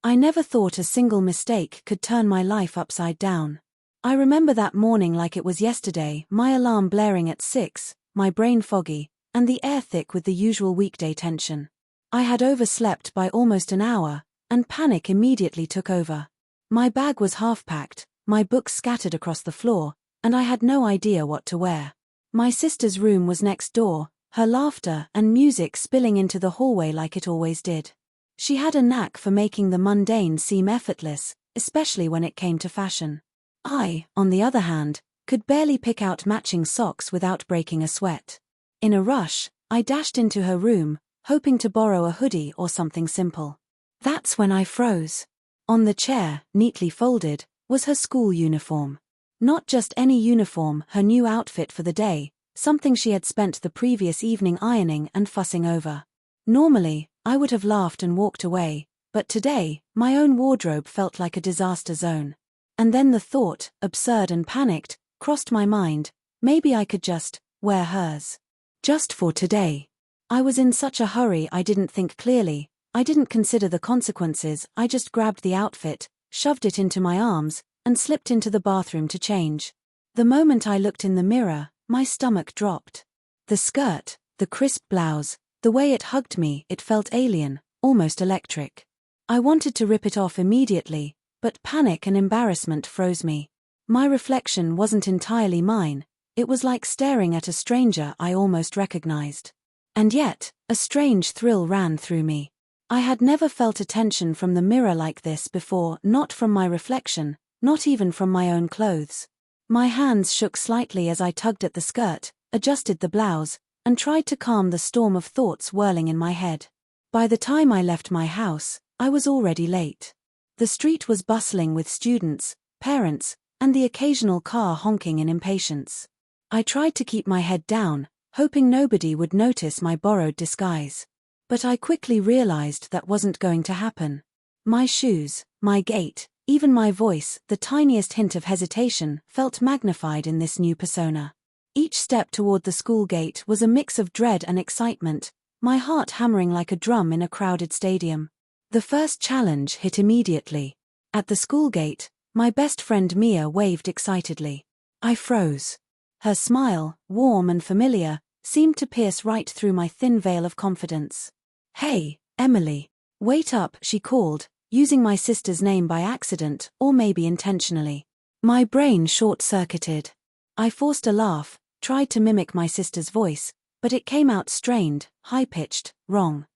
I never thought a single mistake could turn my life upside down. I remember that morning like it was yesterday, my alarm blaring at 6, my brain foggy, and the air thick with the usual weekday tension. I had overslept by almost an hour, and panic immediately took over. My bag was half-packed, my books scattered across the floor, and I had no idea what to wear. My sister's room was next door, her laughter and music spilling into the hallway like it always did. She had a knack for making the mundane seem effortless, especially when it came to fashion. I, on the other hand, could barely pick out matching socks without breaking a sweat. In a rush, I dashed into her room, hoping to borrow a hoodie or something simple. That's when I froze. On the chair, neatly folded, was her school uniform. Not just any uniform, her new outfit for the day, something she had spent the previous evening ironing and fussing over. Normally, I would have laughed and walked away, but today, my own wardrobe felt like a disaster zone. And then the thought, absurd and panicked, crossed my mind, maybe I could just wear hers. Just for today. I was in such a hurry I didn't think clearly, I didn't consider the consequences, I just grabbed the outfit, shoved it into my arms, and slipped into the bathroom to change. The moment I looked in the mirror, my stomach dropped. The skirt, the crisp blouse, the way it hugged me, it felt alien, almost electric. I wanted to rip it off immediately, but panic and embarrassment froze me. My reflection wasn't entirely mine, it was like staring at a stranger I almost recognized. And yet, a strange thrill ran through me. I had never felt attention from the mirror like this before, not from my reflection, not even from my own clothes. My hands shook slightly as I tugged at the skirt, adjusted the blouse, and tried to calm the storm of thoughts whirling in my head. By the time I left my house, I was already late. The street was bustling with students, parents, and the occasional car honking in impatience. I tried to keep my head down, hoping nobody would notice my borrowed disguise. But I quickly realized that wasn't going to happen. My shoes, my gait, even my voice, the tiniest hint of hesitation, felt magnified in this new persona. Each step toward the school gate was a mix of dread and excitement, my heart hammering like a drum in a crowded stadium. The first challenge hit immediately. At the school gate, my best friend Mia waved excitedly. I froze. Her smile, warm and familiar, seemed to pierce right through my thin veil of confidence. Hey, Emily. Wait up, she called, using my sister's name by accident, or maybe intentionally. My brain short-circuited. I forced a laugh, tried to mimic my sister's voice, but it came out strained, high-pitched, wrong.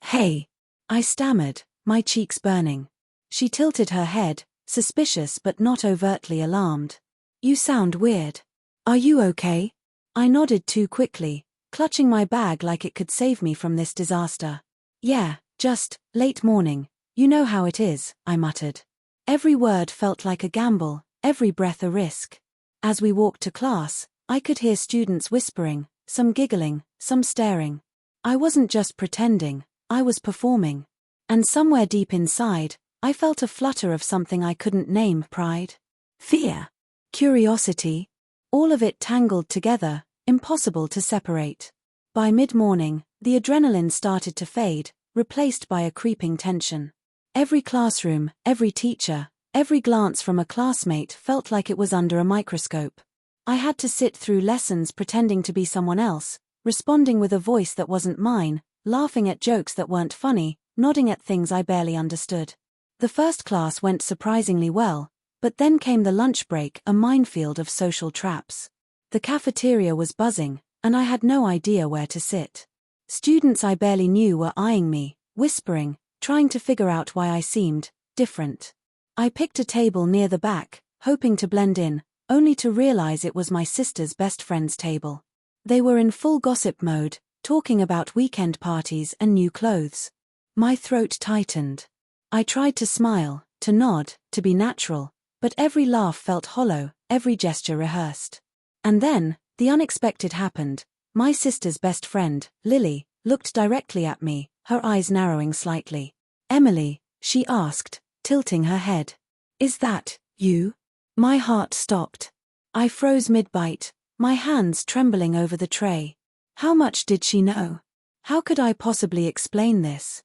Hey. I stammered, my cheeks burning. She tilted her head, suspicious but not overtly alarmed. You sound weird. Are you okay? I nodded too quickly, clutching my bag like it could save me from this disaster. Yeah, just, late morning. You know how it is, I muttered. Every word felt like a gamble, every breath a risk. As we walked to class, I could hear students whispering, some giggling, some staring. I wasn't just pretending, I was performing. And somewhere deep inside, I felt a flutter of something I couldn't name: pride, fear, curiosity. All of it tangled together, impossible to separate. By mid-morning, the adrenaline started to fade, replaced by a creeping tension. Every classroom, every teacher, every glance from a classmate felt like it was under a microscope. I had to sit through lessons pretending to be someone else, responding with a voice that wasn't mine, laughing at jokes that weren't funny, nodding at things I barely understood. The first class went surprisingly well, but then came the lunch break, a minefield of social traps. The cafeteria was buzzing, and I had no idea where to sit. Students I barely knew were eyeing me, whispering, trying to figure out why I seemed different. I picked a table near the back, hoping to blend in, only to realize it was my sister's best friend's table. They were in full gossip mode, talking about weekend parties and new clothes. My throat tightened. I tried to smile, to nod, to be natural, but every laugh felt hollow, every gesture rehearsed. And then, the unexpected happened. My sister's best friend, Lily, looked directly at me, her eyes narrowing slightly. Emily, she asked, tilting her head. Is that you? My heart stopped. I froze mid-bite, my hands trembling over the tray. How much did she know? How could I possibly explain this?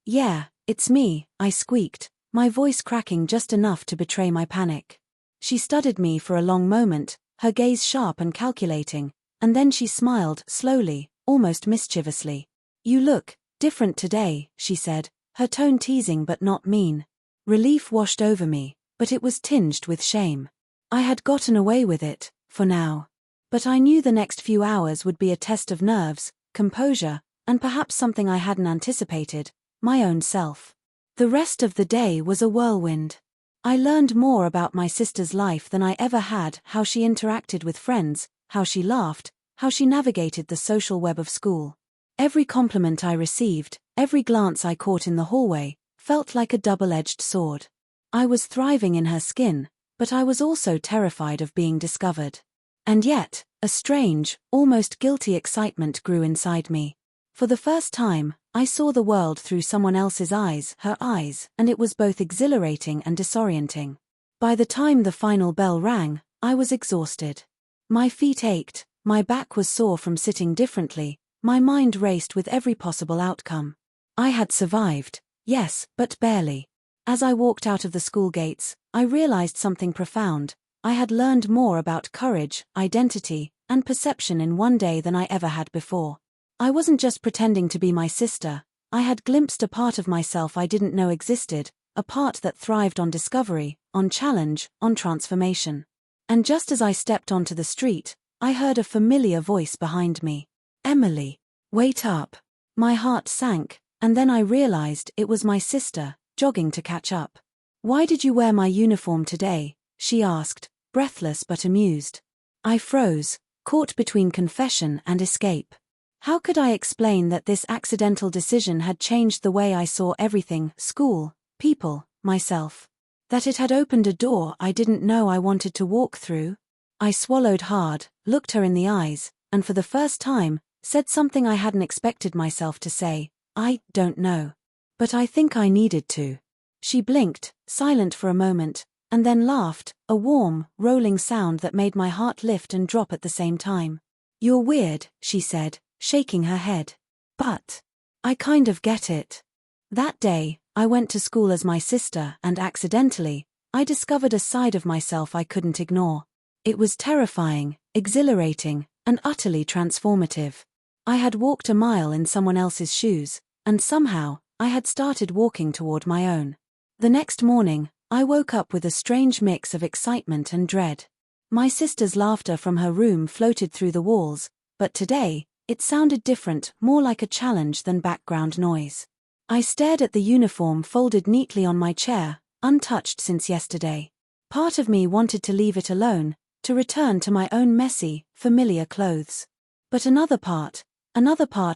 Yeah, "It's me," I squeaked, my voice cracking just enough to betray my panic. She studied me for a long moment, her gaze sharp and calculating, and then she smiled, slowly, almost mischievously. "You look different today," she said, her tone teasing but not mean. Relief washed over me, but it was tinged with shame. I had gotten away with it, for now. But I knew the next few hours would be a test of nerves, composure, and perhaps something I hadn't anticipated, my own self. The rest of the day was a whirlwind. I learned more about my sister's life than I ever had, how she interacted with friends, how she laughed, how she navigated the social web of school. Every compliment I received, every glance I caught in the hallway, felt like a double-edged sword. I was thriving in her skin, but I was also terrified of being discovered. And yet, a strange, almost guilty excitement grew inside me. For the first time, I saw the world through someone else's eyes, her eyes, and it was both exhilarating and disorienting. By the time the final bell rang, I was exhausted. My feet ached, my back was sore from sitting differently, my mind raced with every possible outcome. I had survived, yes, but barely. As I walked out of the school gates, I realized something profound. I had learned more about courage, identity, and perception in one day than I ever had before. I wasn't just pretending to be my sister, I had glimpsed a part of myself I didn't know existed, a part that thrived on discovery, on challenge, on transformation. And just as I stepped onto the street, I heard a familiar voice behind me. "Emily, wait up." My heart sank, and then I realized it was my sister, jogging to catch up. "Why did you wear my uniform today?" she asked, breathless but amused. I froze, caught between confession and escape. How could I explain that this accidental decision had changed the way I saw everything, school, people, myself? That it had opened a door I didn't know I wanted to walk through? I swallowed hard, looked her in the eyes, and for the first time, said something I hadn't expected myself to say. "I don't know. But I think I needed to." She blinked, silent for a moment, and then laughed, a warm, rolling sound that made my heart lift and drop at the same time. "You're weird," she said, shaking her head. "But I kind of get it." That day, I went to school as my sister and accidentally, I discovered a side of myself I couldn't ignore. It was terrifying, exhilarating, and utterly transformative. I had walked a mile in someone else's shoes, and somehow, I had started walking toward my own. The next morning, I woke up with a strange mix of excitement and dread. My sister's laughter from her room floated through the walls, but today, it sounded different, more like a challenge than background noise. I stared at the uniform folded neatly on my chair, untouched since yesterday. Part of me wanted to leave it alone, to return to my own messy, familiar clothes. But another part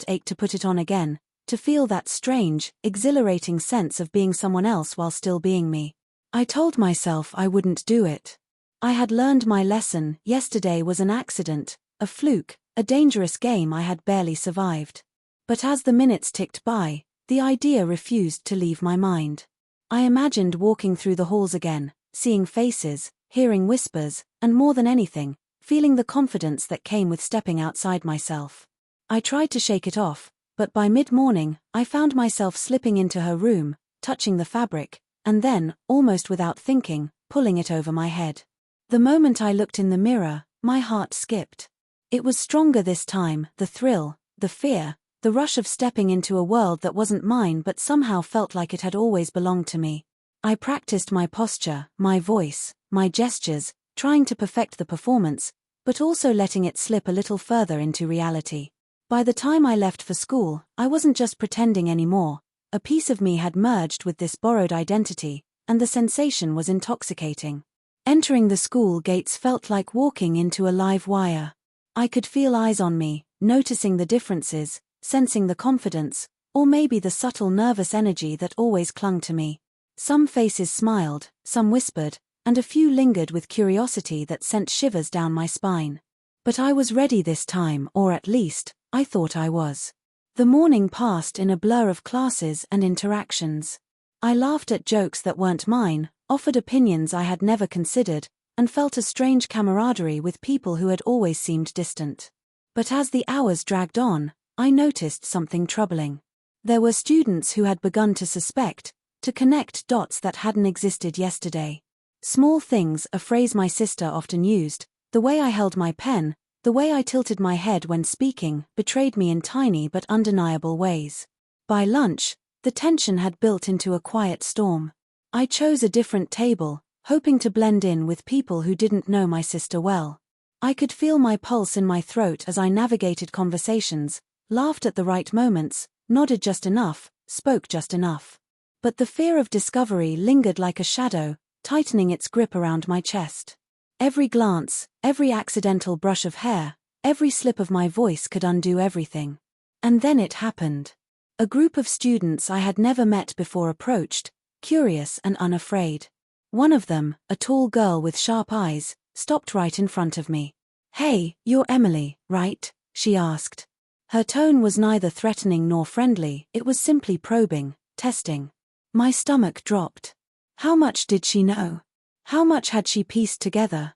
ached to put it on again, to feel that strange, exhilarating sense of being someone else while still being me. I told myself I wouldn't do it. I had learned my lesson. Yesterday was an accident, a fluke, a dangerous game I had barely survived. But as the minutes ticked by, the idea refused to leave my mind. I imagined walking through the halls again, seeing faces, hearing whispers, and more than anything, feeling the confidence that came with stepping outside myself. I tried to shake it off, but by mid-morning, I found myself slipping into her room, touching the fabric, and then, almost without thinking, pulling it over my head. The moment I looked in the mirror, my heart skipped. It was stronger this time, the thrill, the fear, the rush of stepping into a world that wasn't mine but somehow felt like it had always belonged to me. I practiced my posture, my voice, my gestures, trying to perfect the performance, but also letting it slip a little further into reality. By the time I left for school, I wasn't just pretending anymore. A piece of me had merged with this borrowed identity, and the sensation was intoxicating. Entering the school gates felt like walking into a live wire. I could feel eyes on me, noticing the differences, sensing the confidence, or maybe the subtle nervous energy that always clung to me. Some faces smiled, some whispered, and a few lingered with curiosity that sent shivers down my spine. But I was ready this time, or at least, I thought I was. The morning passed in a blur of classes and interactions. I laughed at jokes that weren't mine, offered opinions I had never considered, and felt a strange camaraderie with people who had always seemed distant. But as the hours dragged on, I noticed something troubling. There were students who had begun to suspect, to connect dots that hadn't existed yesterday. Small things, a phrase my sister often used, the way I held my pen, the way I tilted my head when speaking, betrayed me in tiny but undeniable ways. By lunch, the tension had built into a quiet storm. I chose a different table, hoping to blend in with people who didn't know my sister well. I could feel my pulse in my throat as I navigated conversations, laughed at the right moments, nodded just enough, spoke just enough. But the fear of discovery lingered like a shadow, tightening its grip around my chest. Every glance, every accidental brush of hair, every slip of my voice could undo everything. And then it happened. A group of students I had never met before approached, curious and unafraid. One of them, a tall girl with sharp eyes, stopped right in front of me. "Hey, you're Emily, right?" she asked. Her tone was neither threatening nor friendly, it was simply probing, testing. My stomach dropped. How much did she know? How much had she pieced together?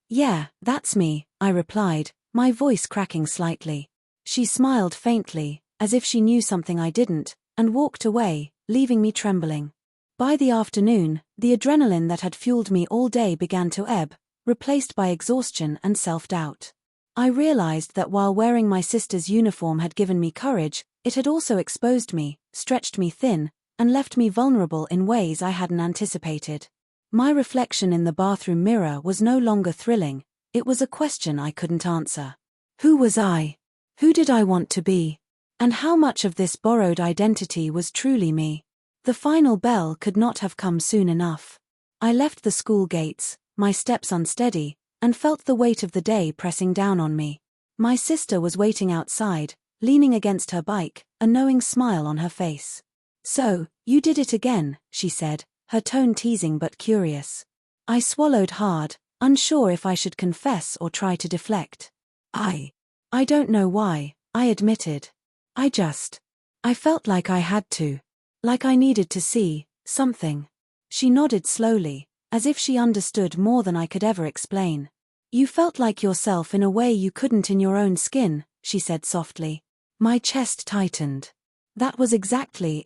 Yeah, that's me," I replied, my voice cracking slightly. She smiled faintly, as if she knew something I didn't, and walked away, leaving me trembling. By the afternoon, the adrenaline that had fueled me all day began to ebb, replaced by exhaustion and self-doubt. I realized that while wearing my sister's uniform had given me courage, it had also exposed me, stretched me thin, and left me vulnerable in ways I hadn't anticipated. My reflection in the bathroom mirror was no longer thrilling, it was a question I couldn't answer. Who was I? Who did I want to be? And how much of this borrowed identity was truly me? The final bell could not have come soon enough. I left the school gates, my steps unsteady, and felt the weight of the day pressing down on me. My sister was waiting outside, leaning against her bike, a knowing smile on her face. "So, you did it again," she said, her tone teasing but curious. I swallowed hard, unsure if I should confess or try to deflect. I don't know why," I admitted. I felt like I had to. Like I needed to see something." She nodded slowly, as if she understood more than I could ever explain. "You felt like yourself in a way you couldn't in your own skin," she said softly. My chest tightened. That was exactly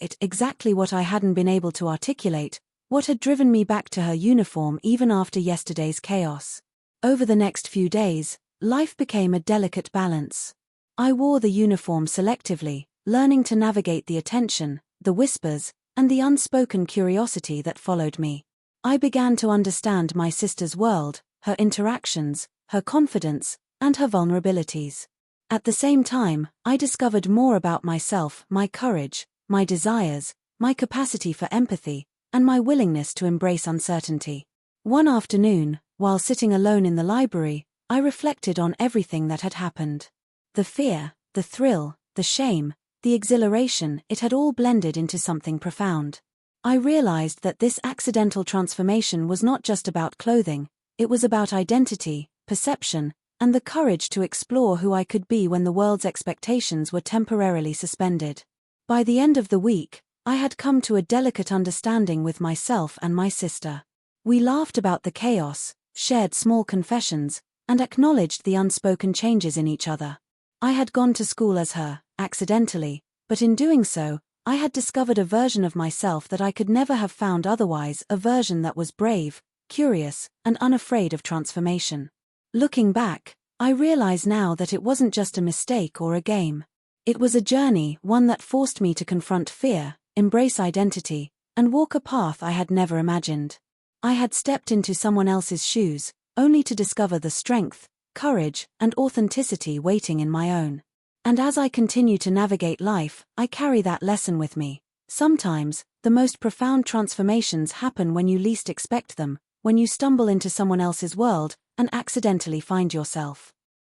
what I hadn't been able to articulate, what had driven me back to her uniform even after yesterday's chaos. Over the next few days, life became a delicate balance. I wore the uniform selectively, learning to navigate the attention, the whispers, and the unspoken curiosity that followed me. I began to understand my sister's world, her interactions, her confidence, and her vulnerabilities. At the same time, I discovered more about myself, my courage, my desires, my capacity for empathy, and my willingness to embrace uncertainty. One afternoon, while sitting alone in the library, I reflected on everything that had happened. The fear, the thrill, the shame, the exhilaration, it had all blended into something profound. I realized that this accidental transformation was not just about clothing, it was about identity, perception, and the courage to explore who I could be when the world's expectations were temporarily suspended. By the end of the week, I had come to a delicate understanding with myself and my sister. We laughed about the chaos, shared small confessions, and acknowledged the unspoken changes in each other. I had gone to school as her, accidentally, but in doing so, I had discovered a version of myself that I could never have found otherwise, a version that was brave, curious, and unafraid of transformation. Looking back, I realize now that it wasn't just a mistake or a game. It was a journey, one that forced me to confront fear, embrace identity, and walk a path I had never imagined. I had stepped into someone else's shoes, only to discover the strength, courage, and authenticity waiting in my own. And as I continue to navigate life, I carry that lesson with me. Sometimes, the most profound transformations happen when you least expect them, when you stumble into someone else's world and accidentally find yourself.